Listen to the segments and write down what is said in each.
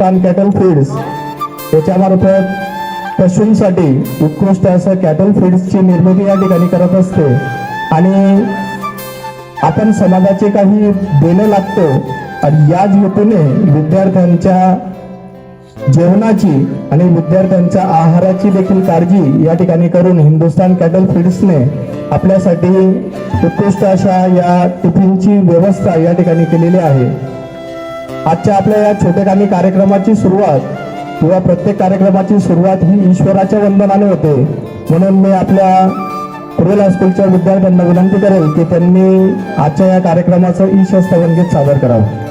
Hindustan cattle feeds याच्यामार्फत पशूंसाठी उत्कृष्ट असं cattle फीड्सची निर्मिती या ठिकाणी करत असते आणि आपण समाजाचे काही देणं लागतो आणि याच हेतूने विद्यार्थ्यांच्या जेवणाची आणि विद्यार्थ्यांच्या आहाराची देखील काळजी या ठिकाणी करून हिंदुस्तान कॅटल फीड्सने आपल्यासाठी उत्कृष्ट अशा या टिफिनची व्यवस्था या ठिकाणी केलेली आहे। आजच्या आपल्या या छोटेखानी कार्यक्रमाची सुरुवात किंवा प्रत्येक कार्यक्रमाची सुरुवात ही ईश्वराच्या वंदनाने होते, म्हणून मी आपल्या कुरेल हायस्कूलच्या विद्यार्थ्यांना विनंती करेल की त्यांनी आजच्या या कार्यक्रमाचं ईश स्तवनगीत सादर करावं।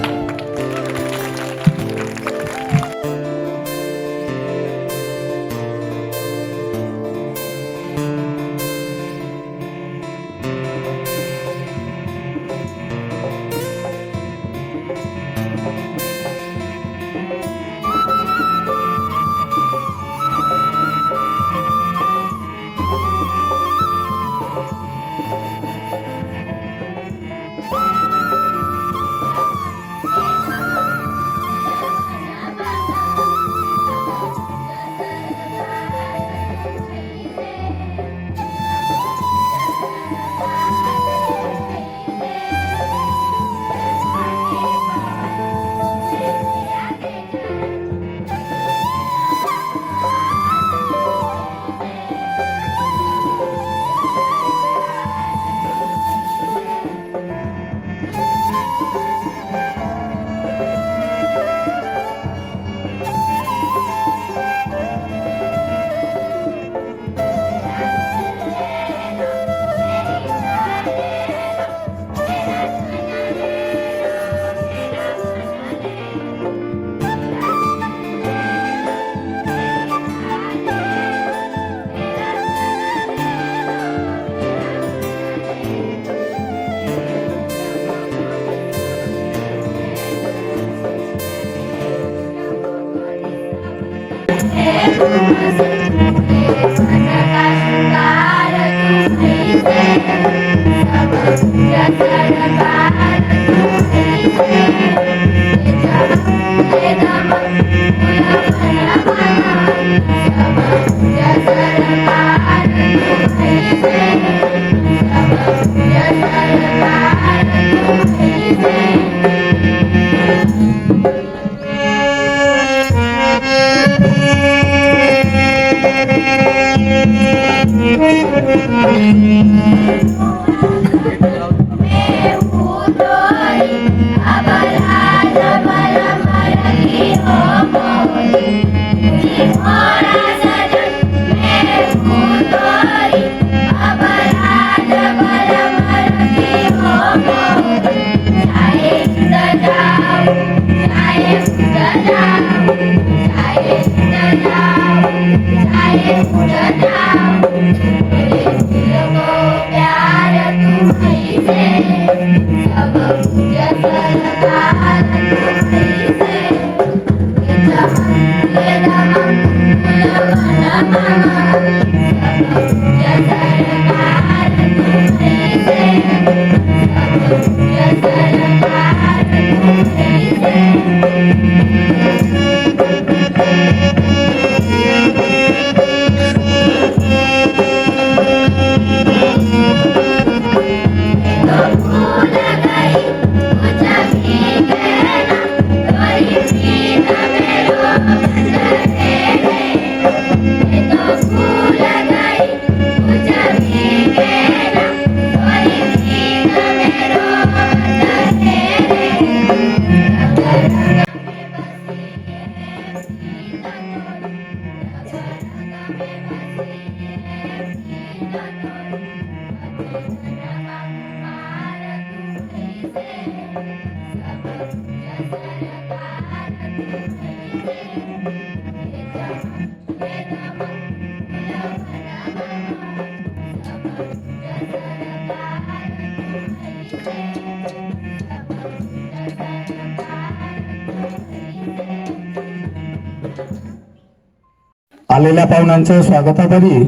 आलेल्या पाहुण्यांचं स्वागतापरी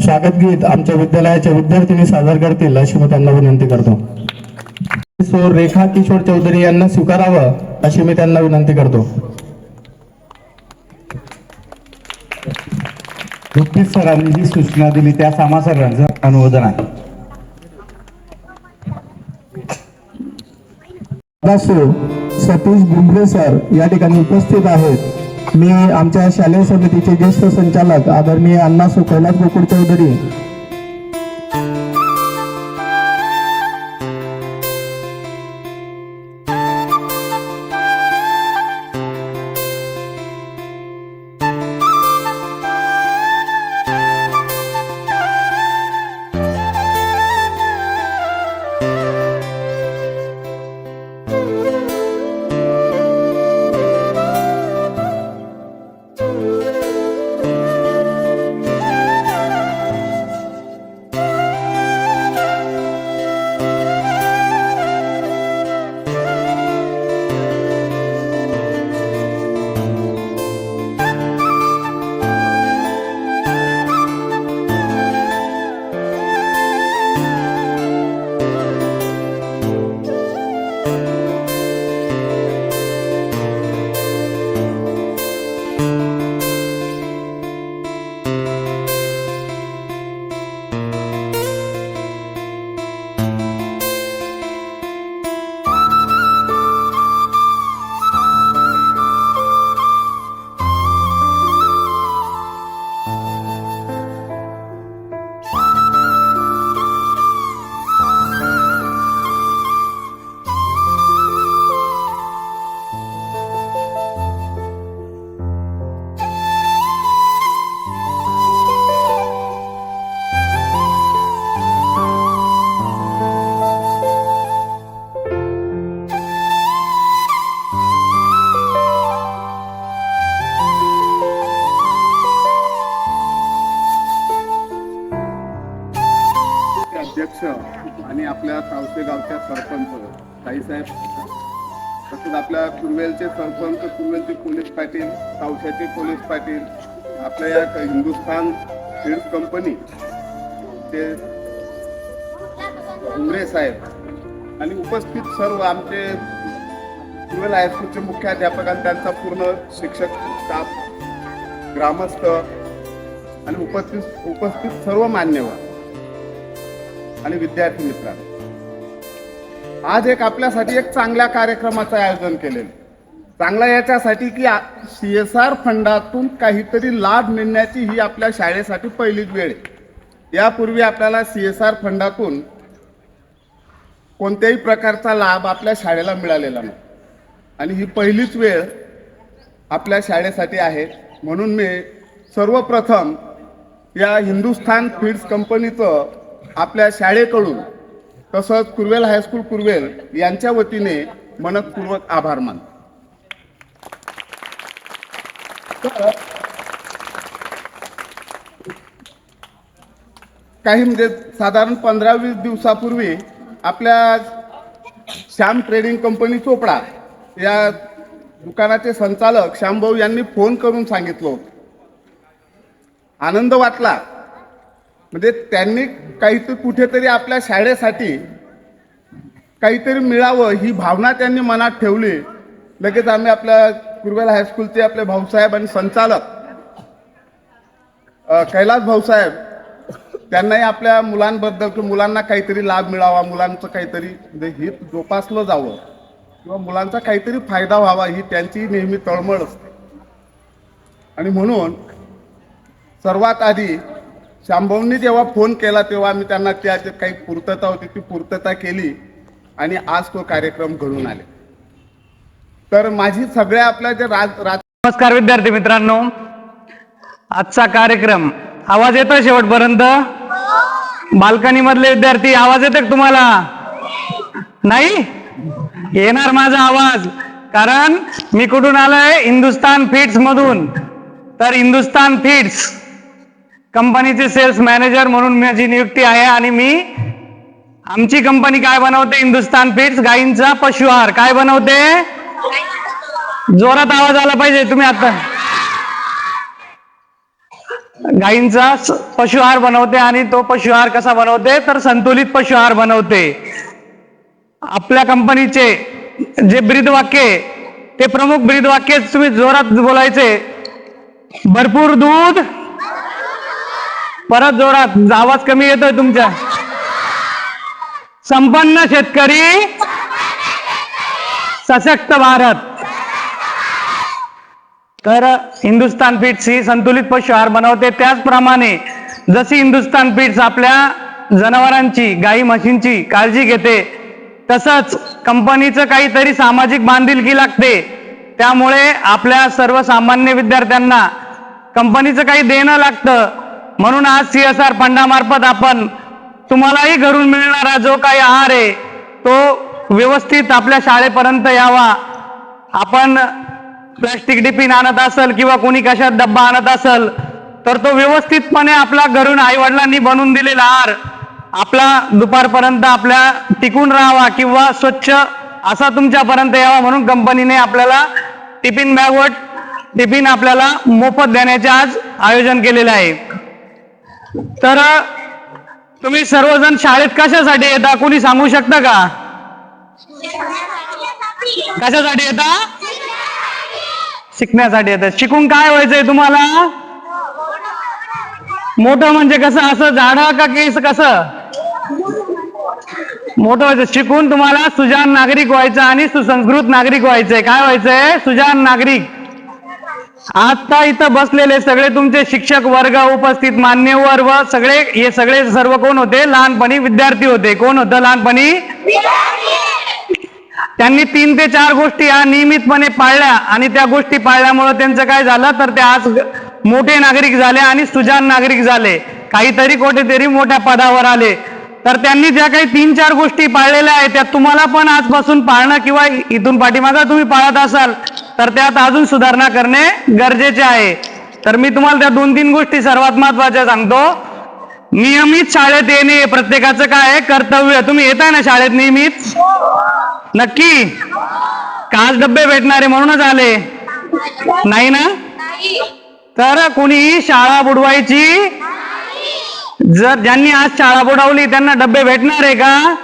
स्वागत गीत आमच्या विद्यालयाच्या विद्यार्थिनी सादर करतील अशी मी त्यांना विनंती करतो। सो रेखा किशोर चौधरी यांना स्वीकारावं अशी मी त्यांना विनंती करतो। नुकतीच सरांनी जी सूचना दिली त्या आम्हा सर्वांचं अनुमोदन आहे. सतीश बुंबरे सर या ठिकाणी उपस्थित आहेत. मी आमच्या शालेय समितीचे ज्येष्ठ संचालक आदरणीय अण्णासू कैलास गोकुळ चौधरी, अध्यक्ष आणि आपल्या तावसे गावच्या सरपंच ताईसाहेब, तसंच आपल्या कुर्वेलचे सरपंच, कुर्वेलचे पोलीस पाटील, तावश्याचे पोलीस पाटील, आपल्या या हिंदुस्थान सीड्स कंपनी चे उमरे साहेब आणि उपस्थित सर्व आमचे कुर्वेल हायस्कूलचे मुख्याध्यापक आणि त्यांचा पूर्ण शिक्षक स्टाफ, ग्रामस्थ आणि उपस्थित सर्व मान्यवर आणि विद्यार्थी मित्रांनो, आज आपल्यासाठी एक चांगल्या कार्यक्रमाचं आयोजन केलेलं. चांगला याच्यासाठी की CSR फंडातून काहीतरी लाभ मिळण्याची ही आपल्या शाळेसाठी पहिलीच वेळ आहे. यापूर्वी आपल्याला CSR फंडातून कोणत्याही प्रकारचा लाभ आपल्या शाळेला मिळालेला नाही आणि ही पहिलीच वेळ आपल्या शाळेसाठी आहे. म्हणून मी सर्वप्रथम या हिंदुस्थान फीड्स कंपनीचं आपल्या शाळेकडून तसंच कुर्वेल हायस्कूल कुर्वेल यांच्या वतीने मनपूर्वक आभार मानतो. काही म्हणजे साधारण 15-20 दिवसापूर्वी आपल्या श्याम ट्रेडिंग कंपनी चोपडा या दुकानाचे संचालक श्यामभाऊ यांनी फोन करून सांगितलं होतं. आनंद वाटला. म्हणजे त्यांनी काहीतरी कुठेतरी आपल्या शाळेसाठी काहीतरी मिळावं ही भावना त्यांनी मनात ठेवली. लगेच आम्ही आपल्या कुर्वेल हायस्कूलचे आपले भाऊसाहेब आणि संचालक कैलास भाऊसाहेब त्यांनाही आपल्या मुलांबद्दल किंवा मुलांना काहीतरी लाभ मिळावा, मुलांचं काहीतरी हित जोपासलं जावं किंवा मुलांचा काहीतरी फायदा व्हावा ही त्यांची नेहमी तळमळ असते. आणि म्हणून सर्वात आधी श्यामभाऊंनी जेव्हा फोन केला तेव्हा आम्ही त्यांना त्याची काही पूर्तता होती ती पूर्तता केली आणि आज तो कार्यक्रम घडून आले. तर माझी सगळ्या आपल्या जे नमस्कार विद्यार्थी मित्रांनो, आजचा कार्यक्रम आवाज येतोय शेवटपर्यंत? बाल्कनी मधले विद्यार्थी आवाज येतोय का तुम्हाला? नाही येणार माझा आवाज, कारण मी कुठून आलोय? हिंदुस्थान फीड्स मधून. तर हिंदुस्थान फीड्स कंपनीचे सेल्स मॅनेजर म्हणून माझी नियुक्ती आहे आणि मी आमची कंपनी काय बनवते? हिंदुस्थान फीड्स गायींचा पशुआहार. काय बनवते? जोरात आवाज आला पाहिजे. तुम्ही आता गायींचा पशुआहार बनवते आणि तो पशुआहार कसा बनवते? तर संतुलित पशुआहार बनवते. आपल्या कंपनीचे जे ब्रीदवाक्य ते प्रमुख ब्रीदवाक्य तुम्ही जोरात बोलायचे. भरपूर दूध, परत जोरात, आवाज कमी येतोय तुमच्या. संपन्न शेतकरी, सशक्त भारत. तर हिंदुस्तान फीड्स ही संतुलित पशु आहार बनवते. त्याचप्रमाणे जशी हिंदुस्तान फीड्स आपल्या जनावरांची, गाई म्हशींची काळजी घेते, तसंच कंपनीचं काहीतरी सामाजिक बांधिलकी लागते. त्यामुळे आपल्या सर्वसामान्य विद्यार्थ्यांना कंपनीचं काही देणं लागतं. म्हणून आज CSR फंडामार्फत आपण तुम्हालाही घरून मिळणारा जो काही आहार आहे तो व्यवस्थित आपल्या शाळेपर्यंत यावा. आपण प्लास्टिक टिफिन आणत असेल किंवा कोणी कशात डब्बा आणत असेल तर तो व्यवस्थितपणे आपला घरून आईवडिलांनी बनवून दिलेला आहार आपला दुपारपर्यंत आपल्या टिकून राहावा किंवा स्वच्छ असा तुमच्यापर्यंत यावा, म्हणून कंपनीने आपल्याला टिफिन बॅगवर टिफिन आपल्याला मोफत देण्याचे आज आयोजन केलेले आहे. तर तुम्ही सर्वजण शाळेत कशासाठी येता, कोणी सांगू शकता का? कशासाठी येता? शिकण्यासाठी येतात. शिकून काय व्हायचंय तुम्हाला? मोठं म्हणजे कसं, असं झाडं का केस, कसं मोठं व्हायचं? शिकून तुम्हाला सुजाण नागरिक व्हायचं आणि सुसंस्कृत नागरिक व्हायचंय. काय व्हायचंय? सुजाण नागरिक. आता इथं बसलेले सगळे तुमचे शिक्षक वर्ग, उपस्थित मान्यवर व सगळे, हे सगळे सर्व कोण होते? लहानपणी विद्यार्थी होते. कोण होतं लहानपणी? त्यांनी 3 ते 4 गोष्टी या नियमितपणे पाळल्या आणि त्या गोष्टी पाळल्यामुळे त्यांचं काय झालं तर ते आज मोठे नागरिक झाले आणि सुजाण नागरिक झाले, काहीतरी कुठेतरी मोठ्या पदावर आले. तर त्यांनी ज्या काही 3-4 गोष्टी पाळलेल्या आहेत त्या तुम्हाला पण आजपासून पाळणं किंवा इथून पाठीमागं तुम्ही पाळत असाल तर त्यात अजून सुधारणा करणे गरजेचे आहे. तर मी तुम्हाला त्या 2-3 गोष्टी सर्वात महत्वाच्या सांगतो. नियमित शाळेत येणे प्रत्येकाचं काय आहे? कर्तव्य. तुम्ही येताय ना शाळेत नियमित? नक्की? काच डब्बे भेटणारे म्हणूनच आले नाही ना? तर कोणी शाळा बुडवायची, जर ज्यांनी आज शाळा बुडवली त्यांना डब्बे भेटणार आहे का?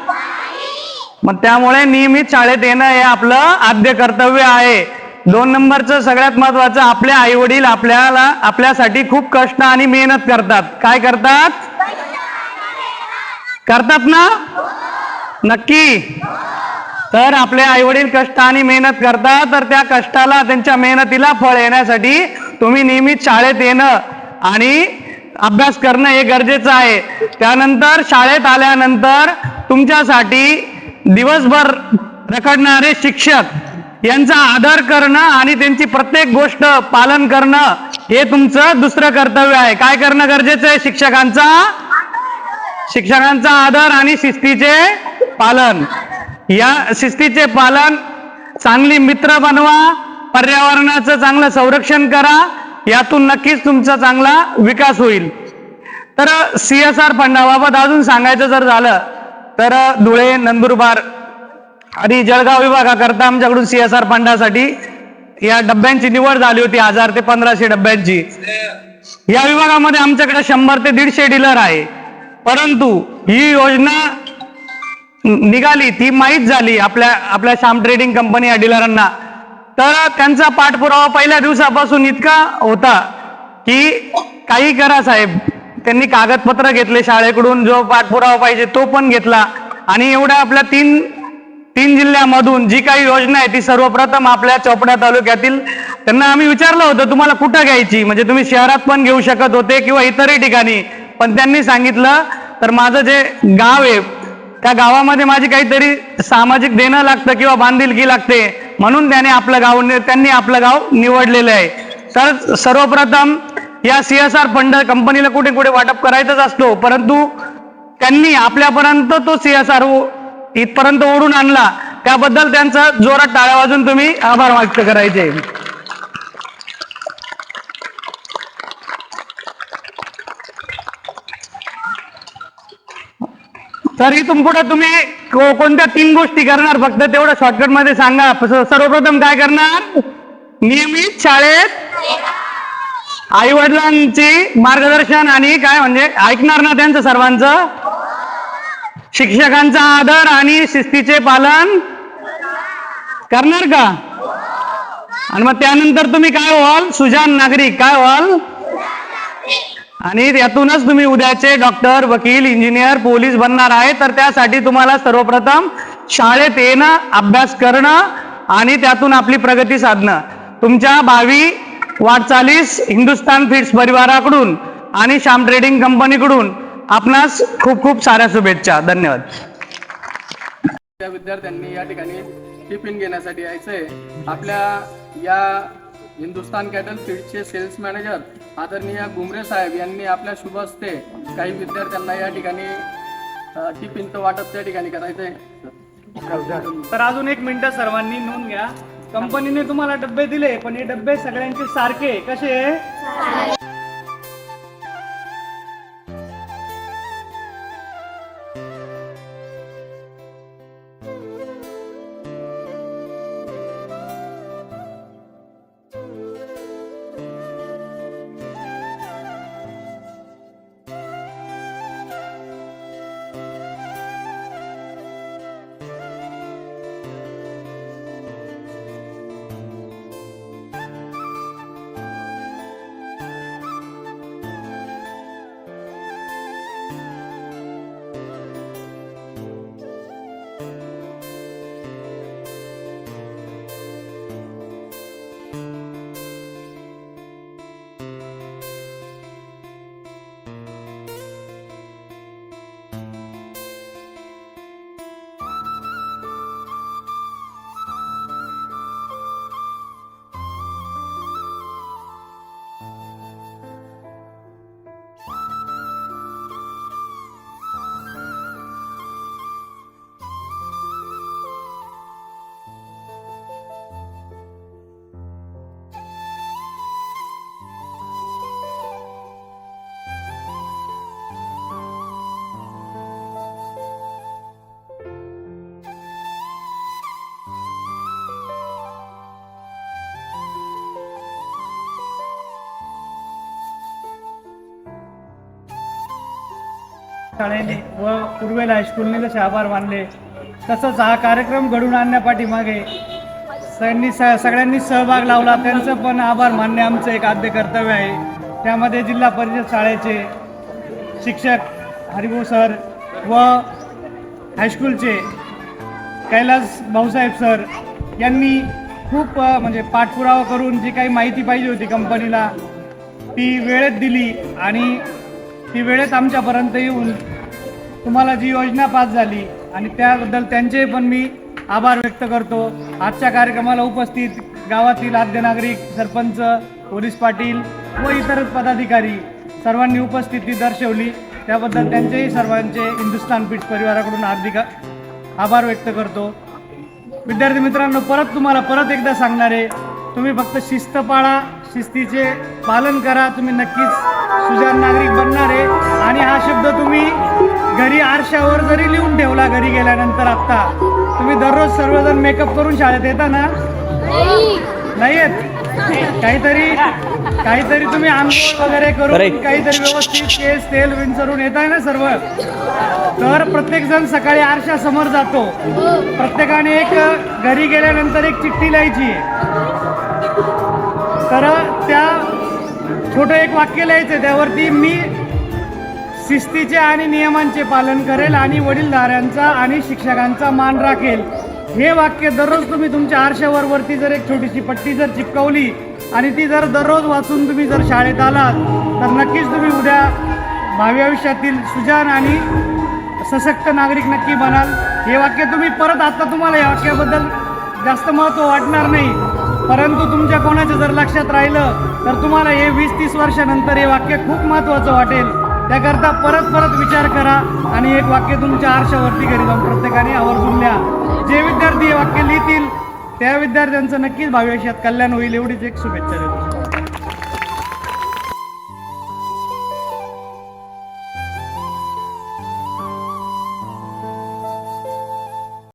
मग त्यामुळे नियमित शाळेत येणं हे आपलं आद्य कर्तव्य आहे. 2 नंबरचं सगळ्यात महत्वाचं, आपले आई वडील आपल्यासाठी खूप कष्ट आणि मेहनत करतात. काय करतात? करतात ना? नक्की? तर आपले आई वडील कष्ट आणि मेहनत करतात, तर त्या कष्टाला, त्यांच्या मेहनतीला फळ येण्यासाठी तुम्ही नियमित शाळेत येणं आणि अभ्यास करणं हे गरजेचं आहे. त्यानंतर शाळेत आल्यानंतर तुमच्यासाठी दिवसभर रखडणारे शिक्षक यांचा आदर करणं आणि त्यांची प्रत्येक गोष्ट पालन करणं हे तुमचं दुसरं कर्तव्य आहे. काय करणं गरजेचं आहे? शिक्षकांचा आदर आणि शिस्तीचे पालन. या शिस्तीचे पालन, चांगली मित्र बनवा, पर्यावरणाचं चांगलं संरक्षण करा, यातून नक्कीच तुमचा चांगला विकास होईल. तर CSR फंडाबाबत अजून सांगायचं जर झालं तर धुळे, नंदुरबार आणि जळगाव विभागाकरता आमच्याकडून CSR फंडासाठी या डब्यांची निवड झाली होती, 1000 ते 1500 डब्यांची. या विभागामध्ये आमच्याकडे 100 ते 150 डीलर आहे. परंतु ही योजना निघाली, ती माहीत झाली आपल्या श्याम ट्रेडिंग कंपनी या डीलरांना, तर त्यांचा पाठपुरावा पहिल्या दिवसापासून इतका होता की काही करा साहेब. त्यांनी कागदपत्र घेतले शाळेकडून, जो पाठपुरावा पाहिजे तो पण घेतला आणि एवढ्या आपल्या तीन जिल्ह्यामधून जी काही योजना आहे ती सर्वप्रथम आपल्या चोपडा तालुक्यातील, त्यांना आम्ही विचारलं होतं तुम्हाला कुठं घ्यायची, म्हणजे तुम्ही शहरात पण घेऊ शकत होते किंवा इतरही ठिकाणी, पण त्यांनी सांगितलं तर माझं जे गाव आहे त्या गावामध्ये माझी काहीतरी सामाजिक देणं लागतं किंवा बांधिलकी लागते, म्हणून त्यांनी आपलं गाव निवडलेलं आहे. तर सर्वप्रथम या CSR फंड कंपनीला कुठे कुठे वाटप करायचाच असतो, परंतु त्यांनी आपल्यापर्यंत तो CSR इथपर्यंत ओढून आणला, त्याबद्दल त्यांचा जोरात टाळ्या वाजून तुम्ही आभार व्यक्त करायचे. तर इथून पुढे तुम्ही कोणत्या 3 गोष्टी करणार फक्त तेवढं शॉर्टकट मध्ये सांगा. सर्वप्रथम काय करणार? नियमित शाळेत आई वडिलांची मार्गदर्शन आणि काय म्हणजे ऐकणार ना त्यांचं सर्वांचं, शिक्षकांचा आदर आणि शिस्तीचे पालन करणार का? आणि मग त्यानंतर तुम्ही काय व्हाल? सुजाण नागरिक. काय व्हाल? आणि यातूनच तुम्ही उद्याचे डॉक्टर, वकील, इंजिनियर, पोलीस बनणार आहे. तर त्यासाठी तुम्हाला सर्वप्रथम शाळेत येणं, अभ्यास करणं आणि त्यातून आपली प्रगती साधणं. तुमच्या भावी वाटचालीस हिंदुस्तान फीड्स परिवाराकडून आणि श्याम ट्रेडिंग कंपनीकडून आपणास खूप खूप साऱ्या शुभेच्छा. धन्यवाद. त्या विद्यार्थ्यांनी या ठिकाणी टिफिन घेण्यासाठी यायचंय. आपल्या या हिंदुस्तान कॅटल फीडचे सेल्स मॅनेजर आदरणीय गुमरे साहेब यांनी आपल्या शुभ हस्ते काही विद्यार्थ्यांना या ठिकाणी टिफिनचं वाटप त्या ठिकाणी करायचंय. तर अजून 1 मिनिट सर्वांनी नोंद घ्या. कंपनीने तुम्हाला डब्बे दिले, पण हे डब्बे सगळ्यांचे सारखे कसे आहे? शाळेने व पूर्वेल हायस्कूलने जसे आभार मानले, तसंच हा कार्यक्रम घडवून आणण्यापाठीमागे सगळ्यांनी सहभाग लावला, त्यांचं पण आभार मानणे आमचं एक आद्य कर्तव्य आहे. त्यामध्ये जिल्हा परिषद शाळेचे शिक्षक हरिभाऊ सर व हायस्कूलचे कैलास भाऊसाहेब सर यांनी खूप म्हणजे पाठपुरावा करून जी काही माहिती पाहिजे होती कंपनीला ती वेळेत दिली आणि ती वेळेत आमच्यापर्यंत येऊन तुम्हाला जी योजना पास झाली आणि त्याबद्दल त्यांचे पण मी आभार व्यक्त करतो. आजच्या कार्यक्रमाला उपस्थित गावातील आद्य नागरिक, सरपंच, पोलीस पाटील व इतर पदाधिकारी सर्वांनी उपस्थिती दर्शवली, त्याबद्दल त्यांचेही सर्वांचे हिंदुस्तान फीड्स परिवाराकडून हार्दिक आभार व्यक्त करतो. विद्यार्थी मित्रांनो, तुम्हाला एकदा सांगणार आहे, तुम्ही फक्त शिस्त पाळा, शिस्तीचे पालन करा, तुम्ही नक्कीच सुजाण नागरिक बनणार आहे. आणि हा शब्द तुम्ही घरी आरशावर जरी लिहून ठेवला, घरी गेल्यानंतर आत्ता तुम्ही दररोज सर्वजण मेकअप करून शाळेत येता ना? नाही येत? काहीतरी तुम्ही आंघोळ वगैरे करून काहीतरी व्यवस्थित केस तेल विंचरून येत आहे ना सर्व? तर प्रत्येक जण सकाळी आरशा समोर जातो, प्रत्येकाने एक घरी गेल्यानंतर एक चिठ्ठी लिहायची आहे. तर त्या छोटं एक वाक्य लिहायचं, त्यावरती मी शिस्तीचे आणि नियमांचे पालन करेल आणि वडीलधाऱ्यांचा आणि शिक्षकांचा मान राखेल. हे वाक्य दररोज तुम्ही तुमच्या आरशावर वरती जर एक छोटीशी पट्टी जर चिपकवली आणि ती जर दररोज वाचून तुम्ही जर शाळेत आलात, तर नक्कीच तुम्ही उद्या भावी आयुष्यातील सुजाण आणि सशक्त नागरिक नक्की बनाल. हे वाक्य तुम्ही परत, आता तुम्हाला या वाक्याबद्दल जास्त महत्त्व वाटणार नाही, परंतु तुमच्या कोणाच्या जर लक्षात राहिलं तर तुम्हाला हे 20-30 वर्षानंतर हे वाक्य खूप महत्त्वाचं वाटेल. त्याकरता परत विचार करा आणि एक वाक्य तुमच्या आरशावरती घरी जाऊन प्रत्येकाने आवर्जून लिहा. जे विद्यार्थी हे वाक्य लिहितील त्या विद्यार्थ्यांचं नक्कीच भावी आयुष्यात कल्याण होईल, एवढीच एक शुभेच्छा देतो.